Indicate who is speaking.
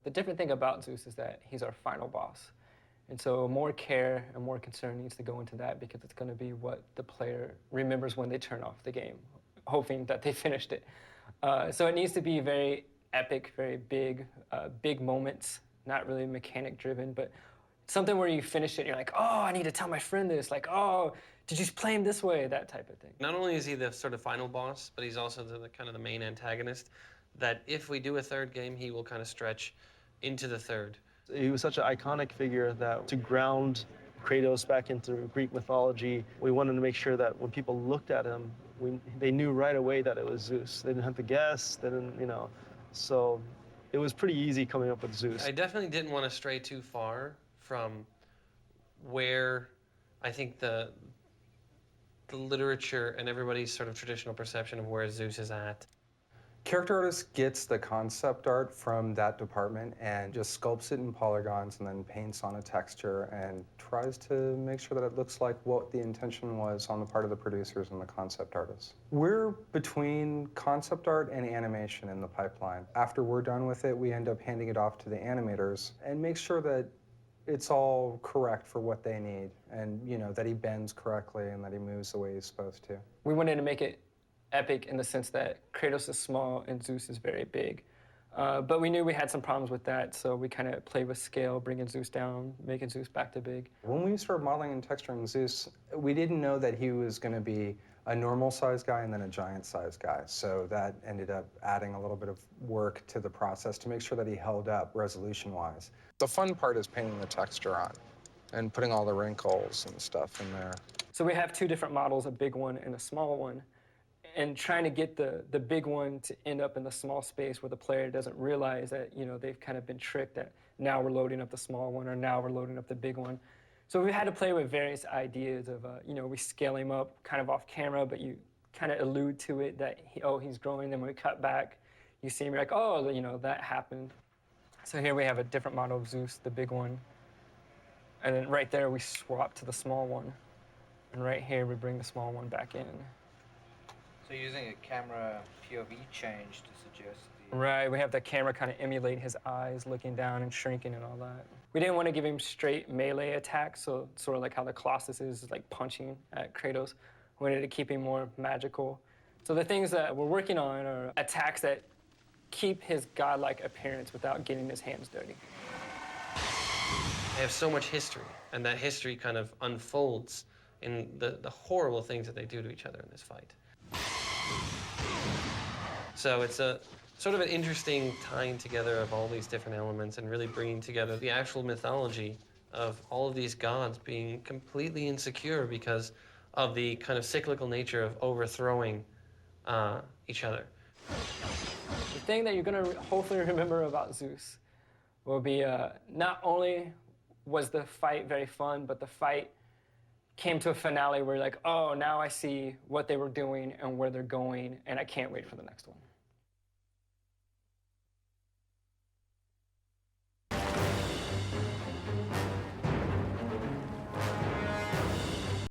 Speaker 1: The different thing about Zeus is that he's our final boss. And so more care and more concern needs to go into that because it's going to be what the player remembers when they turn off the game, hoping that they finished it. So it needs to be very epic, very big, big moments, not really mechanic driven, but something where you finish it and you're like, oh, I need to tell my friend this. Like, oh, did you play him this way? That type of thing.
Speaker 2: Not only is he the sort of final boss, but he's also the kind of the main antagonist, that if we do a third game, he will kind of stretch into the third.
Speaker 3: He was such an iconic figure that to ground Kratos back into Greek mythology, we wanted to make sure that when people looked at him, they knew right away that it was Zeus. They didn't have to guess, they didn't, so it was pretty easy coming up with Zeus.
Speaker 2: I definitely didn't want to stray too far from where I think the literature and everybody's sort of traditional perception of where Zeus is at.
Speaker 4: Character artist gets the concept art from that department and just sculpts it in polygons and then paints on a texture and tries to make sure that it looks like what the intention was on the part of the producers and the concept artists. We're between concept art and animation in the pipeline. After we're done with it, we end up handing it off to the animators and make sure that it's all correct for what they need and, that he bends correctly and that he moves the way he's supposed to.
Speaker 1: We wanted to make it epic in the sense that Kratos is small and Zeus is very big. But we knew we had some problems with that, so we kind of played with scale, bringing Zeus down, making Zeus back to big.
Speaker 4: When we started modeling and texturing Zeus, we didn't know that he was going to be a normal-sized guy and then a giant-sized guy. So that ended up adding a little bit of work to the process to make sure that he held up resolution-wise. The fun part is painting the texture on and putting all the wrinkles and stuff in there.
Speaker 1: So we have two different models, a big one and a small one. And trying to get the big one to end up in the small space where the player doesn't realize that, they've kind of been tricked that now we're loading up the small one or now we're loading up the big one. So we had to play with various ideas of, we scale him up kind of off camera, but you kind of allude to it that, he's growing. Then when we cut back, you see him, you're like, oh, that happened. So here we have a different model of Zeus, the big one. And then right there, we swap to the small one. And right here, we bring the small one back in.
Speaker 5: So using a camera POV change to suggest the...
Speaker 1: Right, we have the camera kind of emulate his eyes looking down and shrinking and all that. We didn't want to give him straight melee attacks, so sort of like how the Colossus is like punching at Kratos. We wanted to keep him more magical. So the things that we're working on are attacks that keep his godlike appearance without getting his hands dirty.
Speaker 2: They have so much history, and that history kind of unfolds in the horrible things that they do to each other in this fight. So it's a sort of an interesting tying together of all these different elements and really bringing together the actual mythology of all of these gods being completely insecure because of the kind of cyclical nature of overthrowing each other.
Speaker 1: The thing that you're going to hopefully remember about Zeus will be not only was the fight very fun, but the fight came to a finale where you're like, oh, now I see what they were doing and where they're going, and I can't wait for the next one.